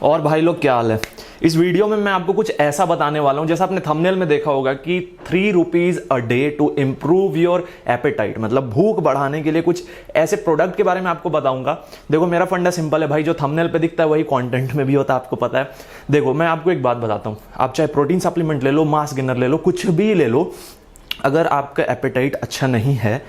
और भाई लोग क्या हाल है। इस वीडियो में मैं आपको कुछ ऐसा बताने वाला हूं, जैसा आपने थंबनेल में देखा होगा कि 3 rupees a day to improve your appetite, मतलब भूख बढ़ाने के लिए कुछ ऐसे प्रोडक्ट के बारे में आपको बताऊंगा। देखो मेरा फंडा सिंपल है भाई, जो थंबनेल पे दिखता है वही कंटेंट में भी होता है, आपको पता है। देखो मैं आपको एक बात बताता हूं, आप चाहे प्रोटीन सप्लीमेंट ले लो, मास गेनर ले लो, कुछ भी ले लो, अगर आपका एपेटाइट अच्छा नहीं है,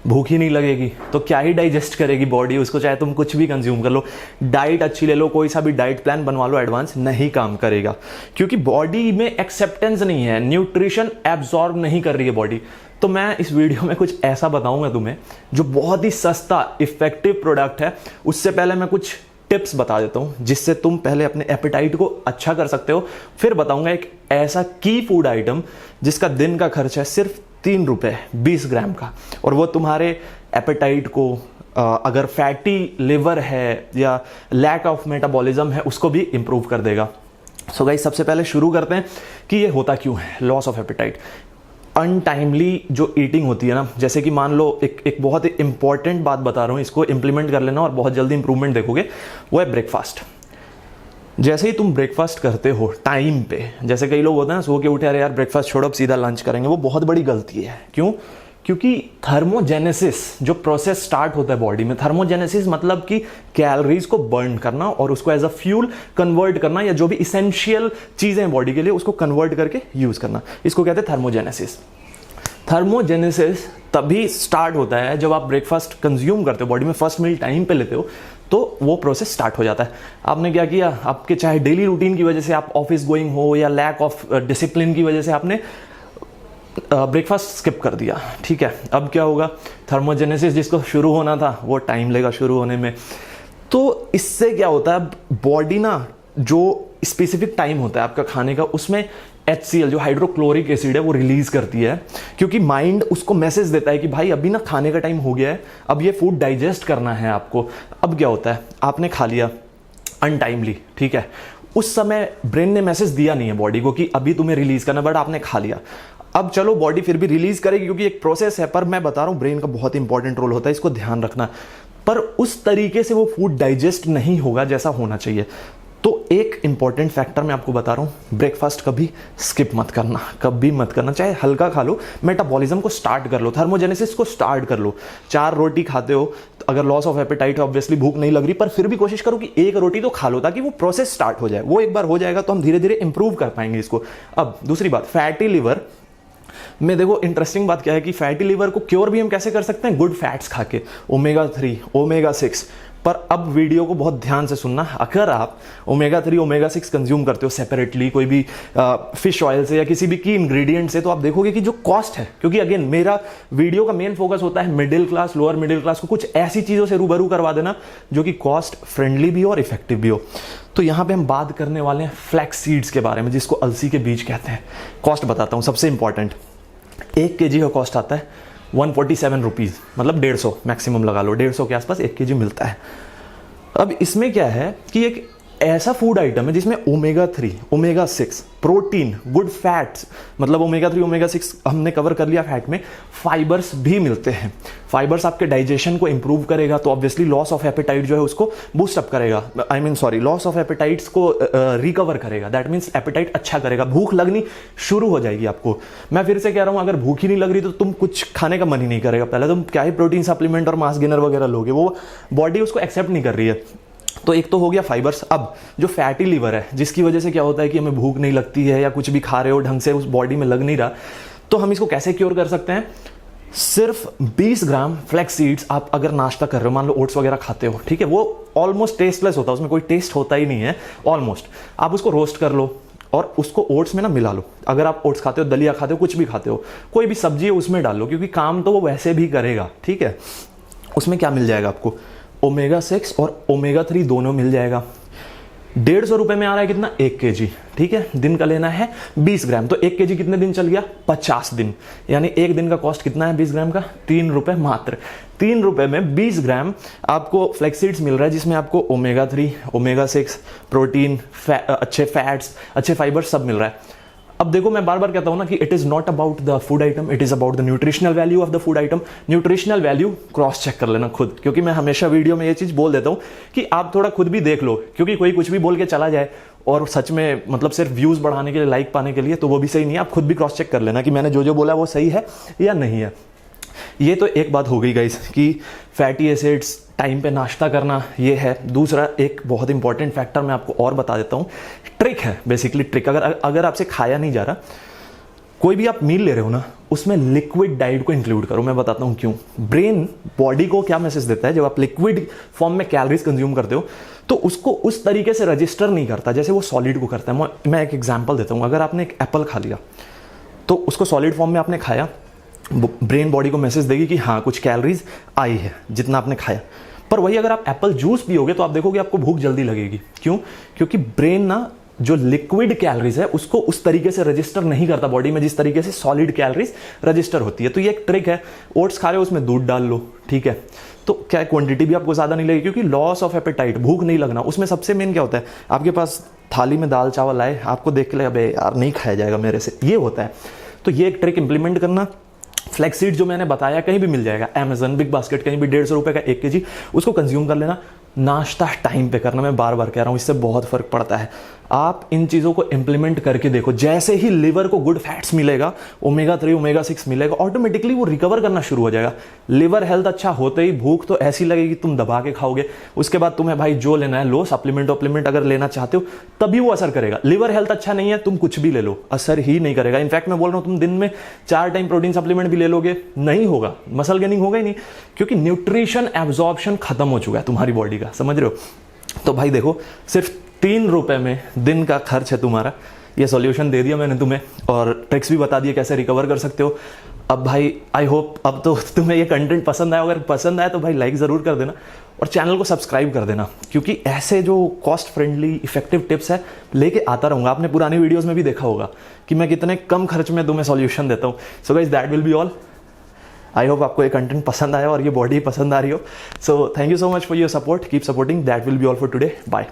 भूख ही नहीं लगेगी तो क्या ही डाइजेस्ट करेगी बॉडी उसको, चाहे तुम कुछ भी कंज्यूम कर लो। डाइट अच्छी ले लो, कोई सा भी डाइट प्लान बनवा लो एडवांस, नहीं काम करेगा, क्योंकि बॉडी में एक्सेप्टेंस नहीं है, न्यूट्रिशन एब्जॉर्ब नहीं कर रही है बॉडी। तो मैं इस वीडियो में कुछ ऐसा बताऊंगा तुम्हें जो बहुत ही सस्ता इफेक्टिव प्रोडक्ट है। उससे पहले मैं कुछ टिप्स बता देता हूं जिससे तुम पहले अपने एपेटाइट को अच्छा कर सकते हो, फिर बताऊंगा एक ऐसा की फूड आइटम जिसका दिन का खर्च है सिर्फ 3 रुपए 20 ग्राम का, और वो तुम्हारे एपेटाइट को अगर फैटी लिवर है या लैक ऑफ मेटाबॉलिज्म है उसको भी इंप्रूव कर देगा। सो गाइस, सबसे पहले शुरू करते हैं कि ये होता क्यों है लॉस ऑफ एपेटाइट। अनटाइमली जो ईटिंग होती है ना, जैसे कि मान लो एक बहुत इंपॉर्टेंट बात बता रहा हूँ, इसको इंप्लीमेंट कर लेना और बहुत जल्दी इंप्रूवमेंट देखोगे, वो है ब्रेकफास्ट। जैसे ही तुम ब्रेकफास्ट करते हो टाइम पे, जैसे कई लोग होते हैं सो के उठे, अरे यार ब्रेकफास्ट छोड़ो अब सीधा लंच करेंगे, वो बहुत बड़ी गलती है। क्यों? क्योंकि थर्मोजेनेसिस जो प्रोसेस स्टार्ट होता है बॉडी में, थर्मोजेनेसिस मतलब कि कैलोरीज को बर्न करना और उसको एज अ फ्यूल कन्वर्ट करना, या जो भी इसेंशियल चीजें हैं बॉडी के लिए उसको कन्वर्ट करके यूज करना, इसको कहते हैं थर्मोजेनेसिस। थर्मोजेनेसिस तभी स्टार्ट होता है जब आप ब्रेकफास्ट कंज्यूम करते हो, बॉडी में फर्स्ट मील टाइम पे लेते हो, तो वो प्रोसेस स्टार्ट हो जाता है। आपने क्या किया, आपके चाहे डेली रूटीन की वजह से आप ऑफिस गोइंग हो या लैक ऑफ डिसिप्लिन की वजह से आपने ब्रेकफास्ट स्किप कर दिया, ठीक है। अब क्या होगा, थर्मोजेनेसिस जिसको शुरू होना था वो टाइम लेगा शुरू होने में। तो इससे क्या होता है, बॉडी ना जो स्पेसिफिक टाइम होता है आपका खाने का, उसमें HCl जो हाइड्रोक्लोरिक एसिड है वो रिलीज करती है, क्योंकि माइंड उसको मैसेज देता है कि भाई अभी ना खाने का टाइम हो गया है, अब ये फूड डाइजेस्ट करना है आपको। अब क्या होता है, आपने खा लिया अनटाइमली, ठीक है, उस समय ब्रेन ने मैसेज दिया नहीं है बॉडी को कि अभी तुम्हें रिलीज करना, बट आपने खा लिया। अब चलो बॉडी फिर भी रिलीज करेगी क्योंकि एक प्रोसेस है, पर मैं बता रहा हूं ब्रेन का बहुत इंपॉर्टेंट रोल होता है, इसको ध्यान रखना। पर उस तरीके से वो फूड डाइजेस्ट नहीं होगा जैसा होना चाहिए। तो एक इंपॉर्टेंट फैक्टर मैं आपको बता रहा हूं, ब्रेकफास्ट कभी स्किप मत करना, कभी मत करना, चाहे हल्का खा लो, मेटाबॉलिज्म को स्टार्ट कर लो, थर्मोजेनेसिस को स्टार्ट कर लो। 4 रोटी खाते हो, तो अगर लॉस ऑफ एपेटाइट है ऑब्वियसली भूख नहीं लग रही, पर फिर भी कोशिश करो कि 1 रोटी तो खा लो ताकि वो प्रोसेस स्टार्ट हो जाए। वो एक बार हो जाएगा तो हम धीरे धीरे इंप्रूव कर पाएंगे इसको। अब दूसरी बात, फैटी लिवर में देखो इंटरेस्टिंग बात क्या है कि फैटी लिवर को क्योर भी हम कैसे कर सकते हैं, गुड फैट्स खा के, ओमेगा 3 ओमेगा 6। पर अब वीडियो को बहुत ध्यान से सुनना, अगर आप ओमेगा 3 ओमेगा 6 कंज्यूम करते हो सेपरेटली कोई भी फिश ऑयल से या किसी भी की इंग्रेडिएंट से, तो आप देखोगे कि जो कॉस्ट है, क्योंकि अगेन मेरा वीडियो का मेन फोकस होता है middle class lower middle class को कुछ ऐसी चीजों से रूबरू करवा देना जो कि कॉस्ट फ्रेंडली भी हो और इफेक्टिव भी हो। तो यहां पे हम बात करने वाले हैं फ्लैक्स सीड्स के बारे में, जिसको अलसी के बीज कहते हैं। कॉस्ट बताता हूं, सबसे इंपॉर्टेंट, 1 kg का कॉस्ट आता है 147 रुपीज, मतलब 150 मैक्सिमम लगा लो, 150 के आसपास 1 kg मिलता है। अब इसमें क्या है कि एक ऐसा फूड आइटम है जिसमें omega 3 omega 6 protein good fats, मतलब ओमेगा 3 ओमेगा 6 हमने कवर कर लिया फैट में, फाइबर्स भी मिलते हैं। फाइबर्स आपके डाइजेशन को इंप्रूव करेगा, तो ऑब्वियसली लॉस ऑफ एपेटाइट जो है उसको बूस्ट अप करेगा, लॉस ऑफ एपेटाइट्स को रिकवर करेगा, दैट मीन्स एपेटाइट अच्छा करेगा, भूख लगनी शुरू हो जाएगी आपको। मैं फिर से कह रहा हूं, अगर भूख ही नहीं लग रही तो तुम कुछ खाने का मन ही नहीं करेगा, पहले तुम क्या ही प्रोटीन सप्लीमेंट और मास गेनर वगैरह लोगे, वो बॉडी उसको एक्सेप्ट नहीं कर रही है। तो एक तो हो गया फाइबर्स। अब जो फैटी लिवर है, जिसकी वजह से क्या होता है कि हमें भूख नहीं लगती है या कुछ भी खा रहे हो ढंग से उस बॉडी में लग नहीं रहा, तो हम इसको कैसे क्योर कर सकते हैं। सिर्फ 20 ग्राम फ्लैक्स सीड्स आप अगर नाश्ता कर रहे हो, मान लो ओट्स वगैरह खाते हो, ठीक है, वो ऑलमोस्ट टेस्टलेस होता है, उसमें कोई टेस्ट होता ही नहीं है ऑलमोस्ट। आप उसको रोस्ट कर लो और उसको ओट्स में ना मिला लो। अगर आप ओट्स खाते हो, दलिया खाते हो, कुछ भी खाते हो, कोई भी सब्जी है उसमें डाल लो, क्योंकि काम तो वो वैसे भी करेगा, ठीक है। उसमें क्या मिल जाएगा आपको, ओमेगा 6 और ओमेगा 3 दोनों मिल जाएगा। 150 रुपए में आ रहा है कितना, 1 kg, ठीक है। दिन का लेना है 20 ग्राम, तो 1 kg कितने दिन चल गया, 50 दिन, यानी एक दिन का कॉस्ट कितना है 20 ग्राम का, 3 रुपए मात्र। 3 रुपए में 20 ग्राम आपको फ्लैक्स सीड्स मिल रहा है, जिसमें आपको ओमेगा 3 ओमेगा 6 प्रोटीन अच्छे फैट्स अच्छे फाइबर सब मिल रहा है। अब देखो मैं बार बार कहता हूं ना कि it is not about the food item, it is about the nutritional value of the food item. Nutritional value cross check कर लेना खुद, क्योंकि मैं हमेशा वीडियो में ये चीज बोल देता हूं कि आप थोड़ा खुद भी देख लो, क्योंकि कोई कुछ भी बोल के चला जाए और सच में मतलब सिर्फ व्यूज बढ़ाने के लिए, लाइक पाने के लिए, तो वो भी सही नहीं है। आप खुद भी क्रॉस चेक कर लेना कि मैंने जो जो बोला वो सही है या नहीं है। ये तो एक बात हो गई गाइस कि फैटी एसिड्स, टाइम पे नाश्ता करना, ये है। दूसरा एक बहुत इंपॉर्टेंट फैक्टर मैं आपको और बता देता हूँ, ट्रिक है बेसिकली। ट्रिक अगर आपसे खाया नहीं जा रहा, कोई भी आप मील ले रहे हो ना, उसमें लिक्विड डाइट को इंक्लूड करो। मैं बताता हूँ क्यों। ब्रेन बॉडी को क्या मैसेज देता है, जब आप लिक्विड फॉर्म में कैलोरीज कंज्यूम करते हो तो उसको उस तरीके से रजिस्टर नहीं करता जैसे वो सॉलिड को करता है। मैं एक एग्जांपल देता हूँ। अगर आपने एक एप्पल खा लिया तो उसको सॉलिड फॉर्म में आपने खाया, ब्रेन बॉडी को मैसेज देगी कि हाँ कुछ कैलोरीज आई है जितना आपने खाया। पर वही अगर आप एप्पल जूस पियोगे तो आप देखोगे आपको भूख जल्दी लगेगी। क्यों? क्योंकि ब्रेन ना जो लिक्विड कैलोरीज है उसको उस तरीके से रजिस्टर नहीं करता बॉडी में जिस तरीके से सॉलिड कैलोरीज रजिस्टर होती है। तो ये एक ट्रिक है। ओट्स खा रहे हो, उसमें दूध डाल लो, ठीक है, तो क्या क्वांटिटी भी आपको ज्यादा नहीं लगेगी, क्योंकि लॉस ऑफ एपेटाइट, भूख नहीं लगना, उसमें सबसे मेन क्या होता है, आपके पास थाली में दाल चावल आए, आपको देख के लगे अबे यार नहीं खाया जाएगा मेरे से, ये होता है। तो ये एक ट्रिक इंप्लीमेंट करना। फ्लैक्सीड जो मैंने बताया कहीं भी मिल जाएगा, अमेजन, बिग बास्केट, कहीं भी 150 रुपए का 1 kg, उसको कंज्यूम कर लेना। नाश्ता टाइम पे करना, मैं बार बार कह रहा हूं, इससे बहुत फर्क पड़ता है। आप इन चीजों को इंप्लीमेंट करके देखो, जैसे ही लिवर को गुड फैट्स मिलेगा, ओमेगा 3 ओमेगा 6 मिलेगा, ऑटोमेटिकली वो रिकवर करना शुरू हो जाएगा। लिवर हेल्थ अच्छा होते ही भूख तो ऐसी लगेगी तुम दबा के खाओगे। उसके बाद तुम्हें भाई जो लेना है लो, सप्लीमेंट अगर लेना चाहते हो तभी वो असर करेगा। लिवर हेल्थ अच्छा नहीं है, तुम कुछ भी ले लो, असर ही नहीं करेगा। इनफैक्ट मैं बोल रहा हूं तुम दिन में 4 टाइम प्रोटीन सप्लीमेंट भी ले लोगे, नहीं होगा, मसल गेनिंग होगा ही नहीं, क्योंकि न्यूट्रिशन एब्जॉर्प्शन खत्म हो चुका है तुम्हारी बॉडी का, समझ रहे हो। तो भाई देखो, सिर्फ 3 रुपए में दिन का खर्च है तुम्हारा। ये सॉल्यूशन दे दिया मैंने तुम्हें और ट्रिक्स भी बता दिए कैसे रिकवर कर सकते हो। अब भाई आई होप अब तो तुम्हें ये कंटेंट पसंद आया। अगर पसंद आया तो भाई लाइक ज़रूर कर देना और चैनल को सब्सक्राइब कर देना, क्योंकि ऐसे जो कॉस्ट फ्रेंडली इफेक्टिव टिप्स है लेके आता रहूँगा। आपने पुरानी वीडियोज़ में भी देखा होगा कि मैं कितने कम खर्च में तुम्हें सॉल्यूशन देता हूँ। So guys that will be all. I hope आपको ये कंटेंट पसंद आया और ये बॉडी पसंद आ रही हो। So thank you so much for your support, keep supporting. That will be all for today, bye.